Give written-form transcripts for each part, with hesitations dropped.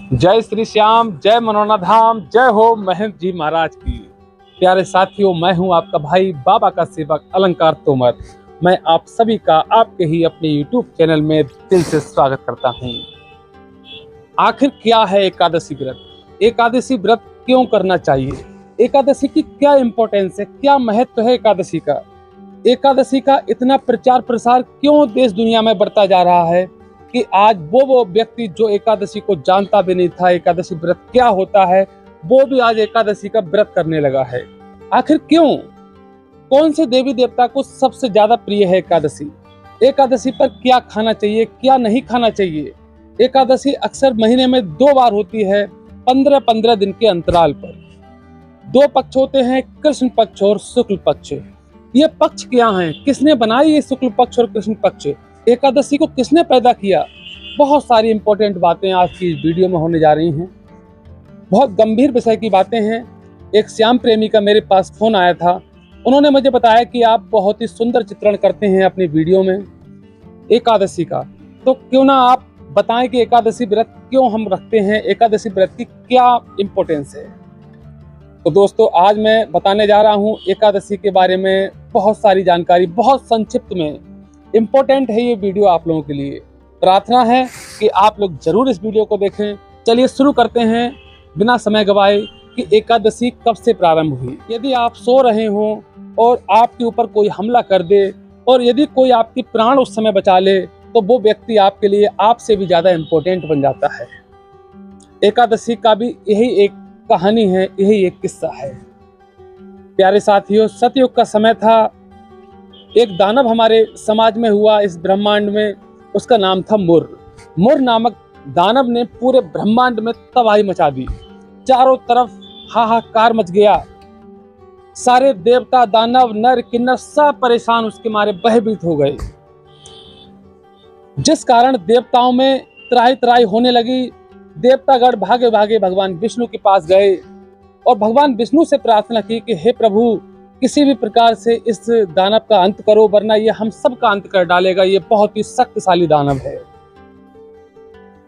जय श्री श्याम, जय मनोना धाम, जय हो महंत जी महाराज की। प्यारे साथियों, मैं हूं आपका भाई बाबा का सेवक अलंकार तोमर। मैं आप सभी का आपके ही अपने YouTube चैनल में दिल से स्वागत करता हूं। आखिर क्या है एकादशी व्रत? एकादशी व्रत क्यों करना चाहिए? एकादशी की क्या इंपॉर्टेंस है, क्या महत्व है एकादशी का? एकादशी का इतना प्रचार प्रसार क्यों देश दुनिया में बढ़ता जा रहा है कि आज वो व्यक्ति जो एकादशी को जानता भी नहीं था, एकादशी व्रत क्या होता है, वो भी आज एकादशी का व्रत करने लगा है। आखिर क्यों? कौन से देवी देवता को सबसे ज्यादा प्रिय है एकादशी? एकादशी पर क्या खाना चाहिए, क्या नहीं खाना चाहिए? एकादशी अक्सर महीने में 2 बार होती है, 15-15 दिन के अंतराल पर। 2 पक्ष होते हैं, कृष्ण पक्ष और शुक्ल पक्ष। ये पक्ष क्या हैं? किसने बनाई ये शुक्ल पक्ष और कृष्ण पक्ष? एकादशी को किसने पैदा किया? बहुत सारी इंपॉर्टेंट बातें आज की इस वीडियो में होने जा रही हैं। बहुत गंभीर विषय की बातें हैं। एक श्याम प्रेमी का मेरे पास फोन आया था। उन्होंने मुझे बताया कि आप बहुत ही सुंदर चित्रण करते हैं अपनी वीडियो में एकादशी का, तो क्यों ना आप बताएं कि एकादशी व्रत क्यों हम रखते हैं, एकादशी व्रत की क्या इंपॉर्टेंस है। तो दोस्तों, आज मैं बताने जा रहा हूँ एकादशी के बारे में बहुत सारी जानकारी, बहुत संक्षिप्त में। इम्पोर्टेंट है ये वीडियो आप लोगों के लिए। प्रार्थना है कि आप लोग जरूर इस वीडियो को देखें। चलिए शुरू करते हैं बिना समय गवाए कि एकादशी कब से प्रारंभ हुई। यदि आप सो रहे हो और आपके ऊपर कोई हमला कर दे और यदि कोई आपकी प्राण उस समय बचा ले, तो वो व्यक्ति आपके लिए आपसे भी ज्यादा इम्पोर्टेंट बन जाता है। एकादशी का भी यही एक कहानी है, यही एक किस्सा है। प्यारे साथियों, सतयुग का समय था। एक दानव हमारे समाज में हुआ, इस ब्रह्मांड में। उसका नाम था मुर। मुर नामक दानव ने पूरे ब्रह्मांड में तबाही मचा दी। चारों तरफ हाहाकार मच गया। सारे देवता, दानव, नर, किन्नर सब परेशान उसके मारे भयभीत हो गए, जिस कारण देवताओं में त्राही त्राही होने लगी। देवतागण भागे भागे भगवान विष्णु के पास गए और भगवान विष्णु से प्रार्थना की कि हे प्रभु, किसी भी प्रकार से इस दानव का अंत करो, वरना ये हम सब का अंत कर डालेगा। ये बहुत ही शक्तिशाली दानव है।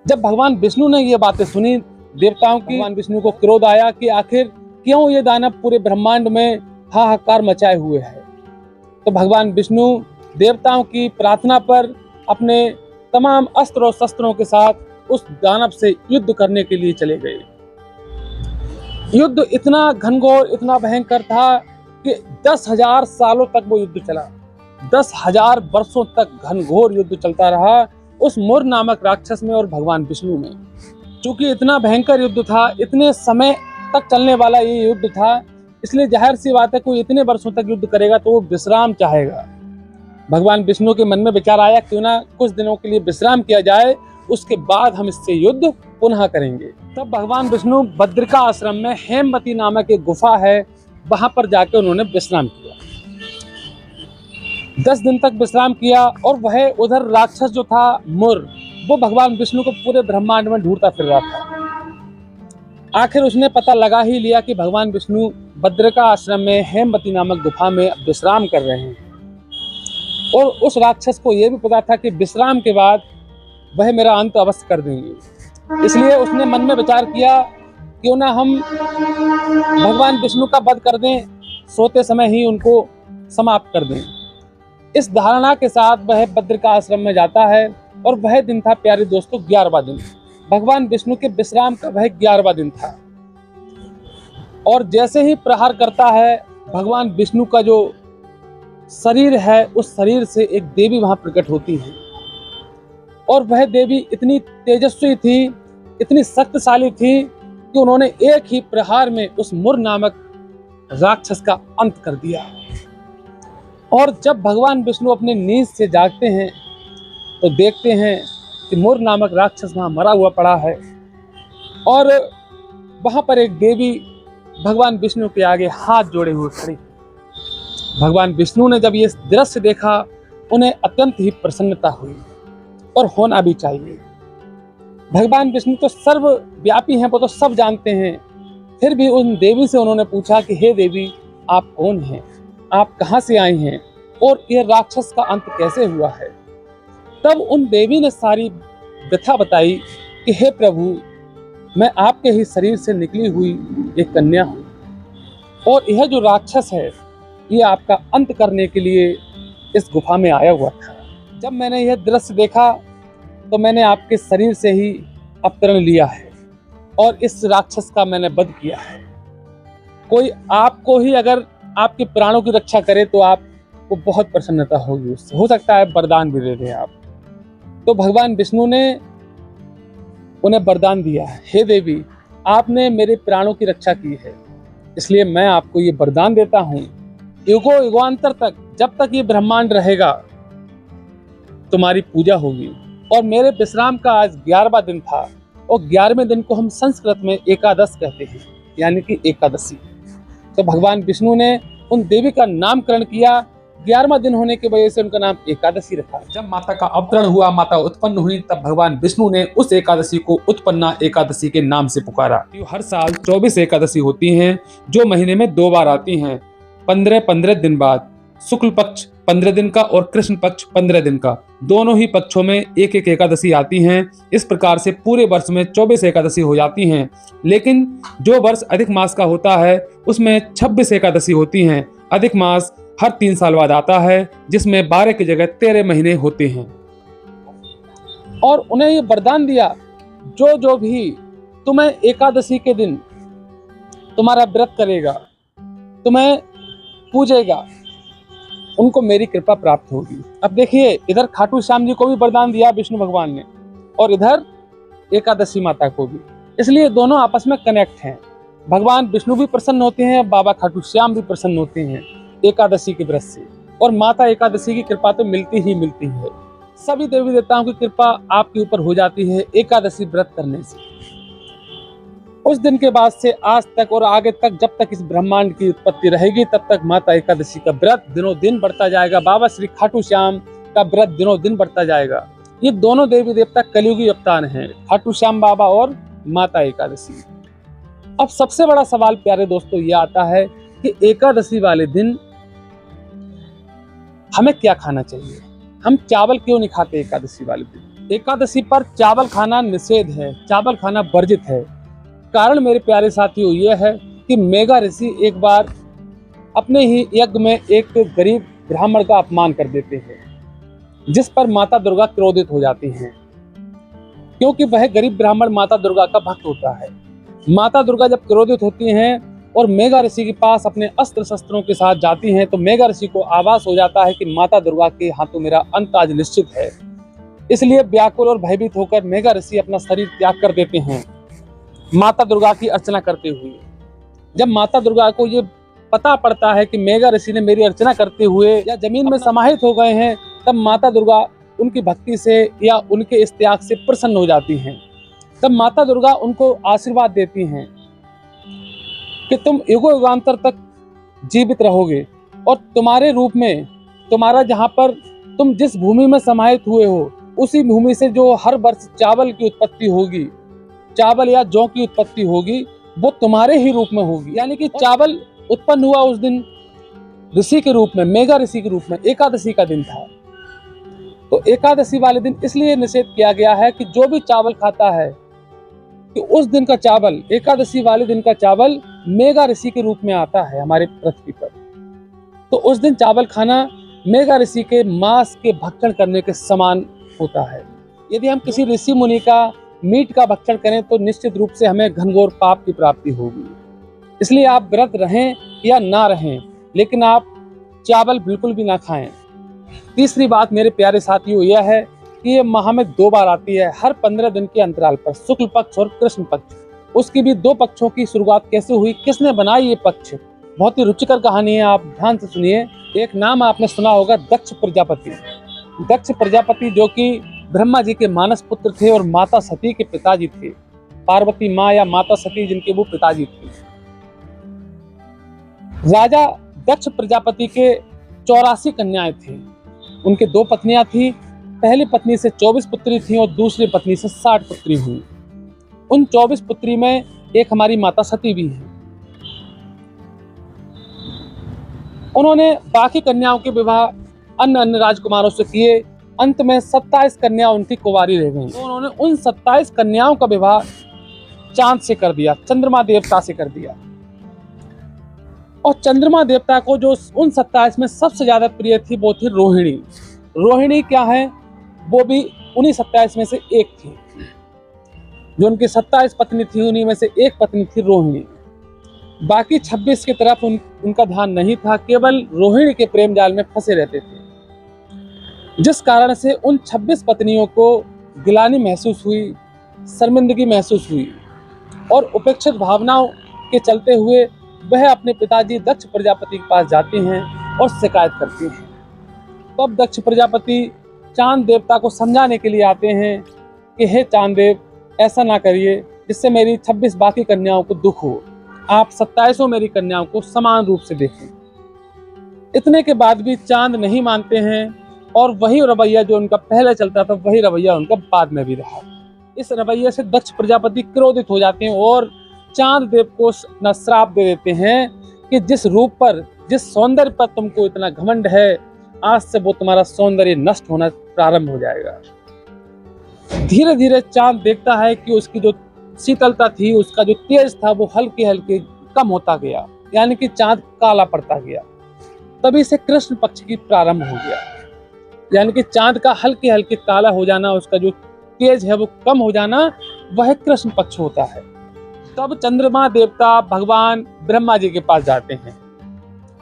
जब भगवान विष्णु ने ये बातें सुनी देवताओं की, भगवान विष्णु को क्रोध आया कि आखिर क्यों ये दानव पूरे ब्रह्मांड में हाहाकार मचाए हुए है। तो भगवान विष्णु देवताओं की प्रार्थना पर अपने तमाम अस्त्र और शस्त्रों के साथ उस दानव से युद्ध करने के लिए चले गए। युद्ध इतना घनघोर, इतना भयंकर था कि 10,000 सालों तक वो युद्ध चला। 10,000 वर्षों तक घनघोर युद्ध चलता रहा उस मुर नामक राक्षस में और भगवान विष्णु में। चूंकि इतना भयंकर युद्ध था, इतने समय तक चलने वाला ये युद्ध था, इसलिए जाहिर सी बात है कोई इतने वर्षों तक युद्ध करेगा तो वो विश्राम चाहेगा। भगवान विष्णु के मन में विचार आया, क्यों ना कुछ दिनों के लिए विश्राम किया जाए, उसके बाद हम इससे युद्ध पुनः करेंगे। तब भगवान विष्णु बद्रिका आश्रम में हेमवती नामक एक गुफा है, वहां पर जाकर उन्होंने विश्राम किया। 10 दिन तक विश्राम किया और वह उधर राक्षस जो था मुर, वो भगवान विष्णु को पूरे ब्रह्मांड में ढूंढता फिर रहा था। आखिर उसने पता लगा ही लिया कि भगवान विष्णु बद्रिका आश्रम में हेमवती नामक गुफा में विश्राम कर रहे हैं। और उस राक्षस को यह भी पता था कि विश्राम के बाद वह मेरा अंत अवश्य कर देंगे। इसलिए उसने मन में विचार किया, क्यों ना हम भगवान विष्णु का वध कर दें, सोते समय ही उनको समाप्त कर दें। इस धारणा के साथ वह बद्रिका आश्रम में जाता है और वह दिन था, प्यारे दोस्तों, 11वां दिन। भगवान विष्णु के विश्राम का वह 11वां दिन था। और जैसे ही प्रहार करता है, भगवान विष्णु का जो शरीर है, उस शरीर से एक देवी वहां प्रकट होती है। और वह देवी इतनी तेजस्वी थी, इतनी शक्तिशाली थी कि उन्होंने एक ही प्रहार में उस मुर नामक राक्षस का अंत कर दिया। और जब भगवान विष्णु अपने नींद से जागते हैं तो देखते हैं कि मुर नामक राक्षस वहां मरा हुआ पड़ा है और वहां पर एक देवी भगवान विष्णु के आगे हाथ जोड़े हुए खड़ी। भगवान विष्णु ने जब ये दृश्य देखा, उन्हें अत्यंत ही प्रसन्नता हुई, और होना भी चाहिए। भगवान विष्णु तो सर्वव्यापी हैं, वो तो सब जानते हैं। फिर भी उन देवी से उन्होंने पूछा कि हे देवी, आप कौन हैं, आप कहाँ से आई हैं और यह राक्षस का अंत कैसे हुआ है। तब उन देवी ने सारी व्यथा बताई कि हे प्रभु, मैं आपके ही शरीर से निकली हुई एक कन्या हूँ और यह जो राक्षस है ये आपका अंत करने के लिए इस गुफा में आया हुआ था। जब मैंने यह दृश्य देखा तो मैंने आपके शरीर से ही अवतरण लिया है और इस राक्षस का मैंने वध किया है। कोई आपको ही अगर आपके प्राणों की रक्षा करे तो आपको बहुत प्रसन्नता होगी उससे, हो सकता है वरदान भी दे दें आप। तो भगवान विष्णु ने उन्हें वरदान दिया है, हे देवी आपने मेरे प्राणों की रक्षा की है, इसलिए मैं आपको ये वरदान देता हूँ, युगांतर तक जब तक ये ब्रह्मांड रहेगा तुम्हारी पूजा होगी। और मेरे विश्राम का आज 11वां दिन था और 11वें दिन को हम संस्कृत में एकादश कहते हैं, यानी कि एकादशी। तो भगवान विष्णु ने उन देवी का नामकरण किया, 11वां दिन होने की वजह से उनका नाम एकादशी रखा। जब माता का अवतरण हुआ, माता उत्पन्न हुई, तब भगवान विष्णु ने उस एकादशी को उत्पन्ना एकादशी के नाम से पुकारा। हर साल 24 एकादशी होती हैं जो महीने में 2 बार आती हैं, 15-15 दिन बाद, शुक्ल पक्ष 15 दिन का और कृष्ण पक्ष 15 दिन का, दोनों ही पक्षों में एक एक एकादशी आती हैं। इस प्रकार से पूरे वर्ष में 24 एकादशी हो जाती हैं। लेकिन जो वर्ष अधिक मास का होता है उसमें 26 एकादशी होती हैं। अधिक मास हर 3 साल बाद आता है जिसमें 12 की जगह 13 महीने होते हैं। और उन्हें ये वरदान दिया, जो भी तुम्हें एकादशी के दिन तुम्हारा व्रत करेगा, तुम्हें पूजेगा, उनको मेरी कृपा प्राप्त होगी। अब देखिए, इधर खाटू श्याम जी को भी वरदान दिया विष्णु भगवान ने और इधर एकादशी माता को भी, इसलिए दोनों आपस में कनेक्ट हैं। भगवान विष्णु भी प्रसन्न होते हैं, बाबा खाटू श्याम भी प्रसन्न होते हैं एकादशी के व्रत से, और माता एकादशी की कृपा तो मिलती ही मिलती है। सभी देवी देवताओं की कृपा आपके ऊपर हो जाती है एकादशी व्रत करने से। उस दिन के बाद से आज तक और आगे तक, जब तक इस ब्रह्मांड की उत्पत्ति रहेगी, तब तक माता एकादशी का व्रत दिनों दिन बढ़ता जाएगा। बाबा श्री खाटू श्याम का व्रत दिनों दिन बढ़ता जाएगा। ये दोनों देवी देवता कलयुगी अवतार हैं, खाटू श्याम बाबा और माता एकादशी। अब सबसे बड़ा सवाल प्यारे दोस्तों ये आता है कि एकादशी वाले दिन हमें क्या खाना चाहिए? हम चावल क्यों नहीं खाते एकादशी वाले दिन? एकादशी पर चावल खाना निषेध है, चावल खाना वर्जित है। कारण मेरे प्यारे साथियों ये है कि मेघा ऋषि एक बार अपने ही यज्ञ में एक गरीब ब्राह्मण का अपमान कर देते हैं, जिस पर माता दुर्गा क्रोधित हो जाती हैं, क्योंकि वह गरीब ब्राह्मण माता दुर्गा का भक्त होता है। माता दुर्गा जब क्रोधित होती हैं और मेघा ऋषि के पास अपने अस्त्र शस्त्रों के साथ जाती हैं, तो मेघा ऋषि को आभास हो जाता है कि माता दुर्गा के हाथों मेरा अंत आज निश्चित है। इसलिए व्याकुल और भयभीत होकर मेघा ऋषि अपना शरीर त्याग कर देते हैं माता दुर्गा की अर्चना करते हुए। जब माता दुर्गा को ये पता पड़ता है कि मेघा ऋषि ने मेरी अर्चना करते हुए या जमीन में समाहित हो गए हैं, तब माता दुर्गा उनकी भक्ति से या उनके इस त्याग से प्रसन्न हो जाती हैं। तब माता दुर्गा उनको आशीर्वाद देती हैं कि तुम युगांतर तक जीवित रहोगे और तुम्हारे रूप में, तुम्हारा जहाँ पर तुम जिस भूमि में समाहित हुए हो, उसी भूमि से जो हर वर्ष चावल की उत्पत्ति होगी, चावल या जौ की उत्पत्ति होगी, वो तुम्हारे ही रूप में होगी। यानी कि चावल उत्पन्न हुआ उस दिन ऋषि के रूप में, मेघा ऋषि के रूप में। एकादशी का दिन था, तो एकादशी वाले दिन इसलिए निषेध किया गया है कि जो भी चावल खाता है कि उस दिन का चावल, एकादशी वाले दिन का चावल मेघा ऋषि के रूप में आता है हमारे पृथ्वी पर। तो उस दिन चावल खाना मेघा ऋषि के मांस के भक्षण करने के समान होता है। यदि हम किसी ऋषि मुनि का मीट का भक्षण करें तो निश्चित रूप से हमें घनघोर पाप की प्राप्ति होगी। इसलिए आप व्रत रहें या ना रहें, लेकिन आप चावल बिल्कुल भी ना खाएं। तीसरी बात मेरे प्यारे साथियों यह है कि ये माह में 2 बार आती है, हर 15 दिन के अंतराल पर, शुक्ल पक्ष और कृष्ण पक्ष। उसकी भी 2 पक्षों की शुरुआत कैसे हुई, किसने बनाई ये पक्ष, बहुत ही रुचिकर कहानी है, आप ध्यान से सुनिए। एक नाम आपने सुना होगा, दक्ष प्रजापति। दक्ष प्रजापति जो कि ब्रह्मा जी के मानस पुत्र थे और माता सती के पिताजी थे, पार्वती माँ या माता सती जिनके वो पिताजी थे। राजा दक्ष प्रजापति के 84 कन्याएं थी। उनके 2 पत्नियां थी। पहली पत्नी से 24 पुत्री थी और दूसरी पत्नी से 60 पुत्री हुई। उन 24 पुत्री में एक हमारी माता सती भी है। उन्होंने बाकी कन्याओं के विवाह अन्य अन्य राजकुमारों से किए। अंत में 27 कन्या उनकी कुंवारी रह गईं। तो उन्होंने उन 27 कन्याओं का विवाह चांद से कर दिया, चंद्रमा देवता से कर दिया। और चंद्रमा देवता को जो उन 27 में सबसे ज्यादा प्रिय थी वो थी रोहिणी। रोहिणी क्या है, वो भी उन्हीं 27 में से एक थी। जो उनकी 27 पत्नी थी उन्हीं में से एक पत्नी थी रोहिणी। बाकी 26 की तरफ उनका ध्यान नहीं था, केवल रोहिणी के प्रेम जाल में फंसे रहते थे, जिस कारण से उन 26 पत्नियों को गिलानी महसूस हुई, शर्मिंदगी महसूस हुई और उपेक्षित भावनाओं के चलते हुए वह अपने पिताजी दक्ष प्रजापति के पास जाती हैं और शिकायत करती हैं। तब दक्ष प्रजापति चांद देवता को समझाने के लिए आते हैं कि हे चांद देव, ऐसा ना करिए जिससे मेरी 26 बाकी कन्याओं को दुख हो, आप 27 मेरी कन्याओं को समान रूप से देखें। इतने के बाद भी चांद नहीं मानते हैं और वही रवैया जो उनका पहले चलता था वही रवैया उनका बाद में भी रहा। इस रवैये से दक्ष प्रजापति क्रोधित हो जाते हैं और चांद देव को न श्राप दे देते हैं कि जिस रूप पर, जिस सौंदर्य पर तुमको इतना घमंड है, आज से वो तुम्हारा सौंदर्य नष्ट होना प्रारंभ हो जाएगा। धीरे धीरे चांद देखता है कि उसकी जो शीतलता थी, उसका जो तेज था, वो हल्के हल्के कम होता गया, यानी कि चांद काला पड़ता गया। तभी से कृष्ण पक्ष की प्रारंभ हो गया, यानी कि चांद का हल्के हल्के काला हो जाना, उसका जो तेज है वो कम हो जाना, वह कृष्ण पक्ष होता है। तब चंद्रमा देवता भगवान ब्रह्मा जी के पास जाते हैं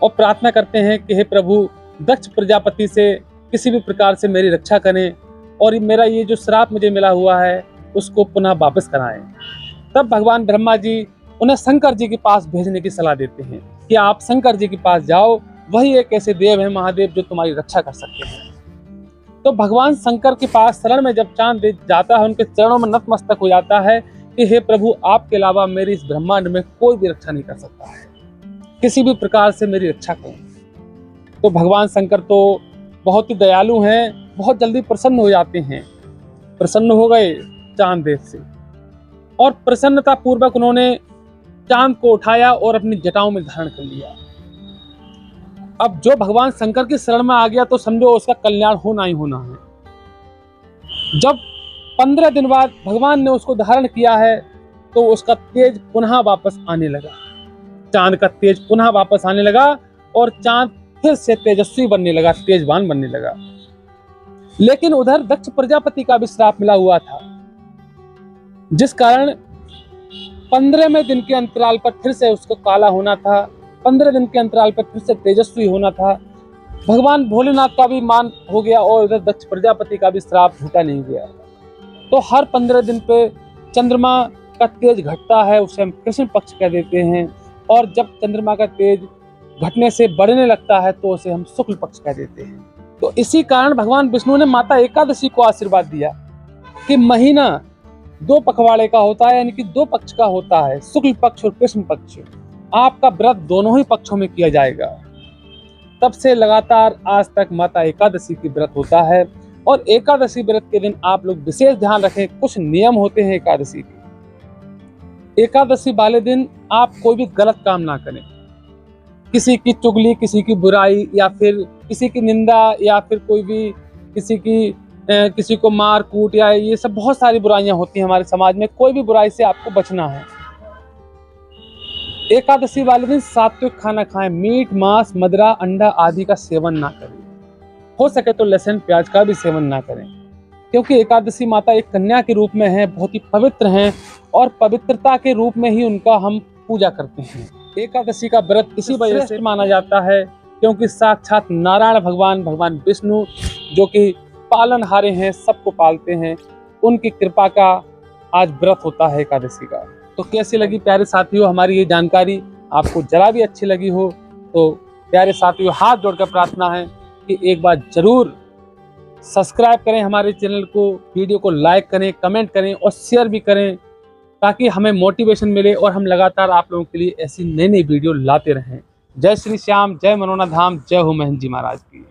और प्रार्थना करते हैं कि हे प्रभु, दक्ष प्रजापति से किसी भी प्रकार से मेरी रक्षा करें और मेरा ये जो श्राप मुझे मिला हुआ है उसको पुनः वापस कराएं। तब भगवान ब्रह्मा जी उन्हें शंकर जी के पास भेजने की सलाह देते हैं कि आप शंकर जी के पास जाओ, वही एक ऐसे देव है महादेव जो तुम्हारी रक्षा कर सकते हैं। तो भगवान शंकर के पास शरण में जब चांद जाता है, उनके चरणों में नतमस्तक हो जाता है कि हे प्रभु, आपके अलावा मेरी इस ब्रह्मांड में कोई भी रक्षा नहीं कर सकता है, किसी भी प्रकार से मेरी रक्षा करें। तो भगवान शंकर तो बहुत ही दयालु हैं, बहुत जल्दी प्रसन्न हो जाते हैं। प्रसन्न हो गए चांद देव से और प्रसन्नता पूर्वक उन्होंने चांद को उठाया और अपनी जटाओं में धारण कर लिया। अब जो भगवान शंकर की शरण में आ गया तो समझो उसका कल्याण होना ही होना है। जब 15 दिन बाद भगवान ने उसको धारण किया है तो उसका तेज पुनः वापस आने लगा, चांद का तेज पुनः वापस आने लगा और चांद फिर से तेजस्वी बनने लगा, तेजवान बनने लगा। लेकिन उधर दक्ष प्रजापति का भी श्राप मिला हुआ था, जिस कारण 15वें दिन के अंतराल पर फिर से उसको काला होना था, 15 दिन के अंतराल पर फिर से तेजस्वी होना था। भगवान भोलेनाथ का भी मान हो गया और उधर दक्ष प्रजापति का भी श्राप झूठा नहीं गया। तो हर 15 दिन पे चंद्रमा का तेज घटता है, उसे हम कृष्ण पक्ष कह देते हैं, और जब चंद्रमा का तेज घटने से बढ़ने लगता है तो उसे हम शुक्ल पक्ष कह देते हैं। तो इसी कारण भगवान विष्णु ने माता एकादशी को आशीर्वाद दिया कि महीना 2 पखवाड़े का होता है, यानी कि 2 पक्ष का होता है, शुक्ल पक्ष और कृष्ण पक्ष। आपका व्रत दोनों ही पक्षों में किया जाएगा। तब से लगातार आज तक माता एकादशी की व्रत होता है और एकादशी व्रत के दिन आप लोग विशेष ध्यान रखें, कुछ नियम होते हैं एकादशी के। एकादशी वाले दिन आप कोई भी गलत काम ना करें, किसी की चुगली, किसी की बुराई या फिर किसी की निंदा या फिर कोई भी किसी को मार कूट या ये सब बहुत सारी बुराइयां होती हैं हमारे समाज में। कोई भी बुराई से आपको बचना है। एकादशी वाले दिन सात्विक खाना खाएं, मीट, मांस, मदिरा, अंडा आदि का सेवन ना करें। हो सके तो लहसुन प्याज का भी सेवन ना करें, क्योंकि एकादशी माता एक कन्या के रूप में है, बहुत ही पवित्र हैं और पवित्रता के रूप में ही उनका हम पूजा करते हैं। एकादशी का व्रत इसी वजह से माना जाता है क्योंकि साक्षात नारायण भगवान विष्णु, जो कि पालनहारे हैं, सबको पालते हैं, उनकी कृपा का आज व्रत होता है एकादशी का। तो कैसी लगी प्यारे साथियों हमारी ये जानकारी? आपको जरा भी अच्छी लगी हो तो प्यारे साथियों हाथ जोड़कर प्रार्थना है कि एक बार जरूर सब्सक्राइब करें हमारे चैनल को, वीडियो को लाइक करें, कमेंट करें और शेयर भी करें, ताकि हमें मोटिवेशन मिले और हम लगातार आप लोगों के लिए ऐसी नई नई वीडियो लाते रहें। जय श्री श्याम, जय मनोना धाम, जय हो महेंद्र जी महाराज की।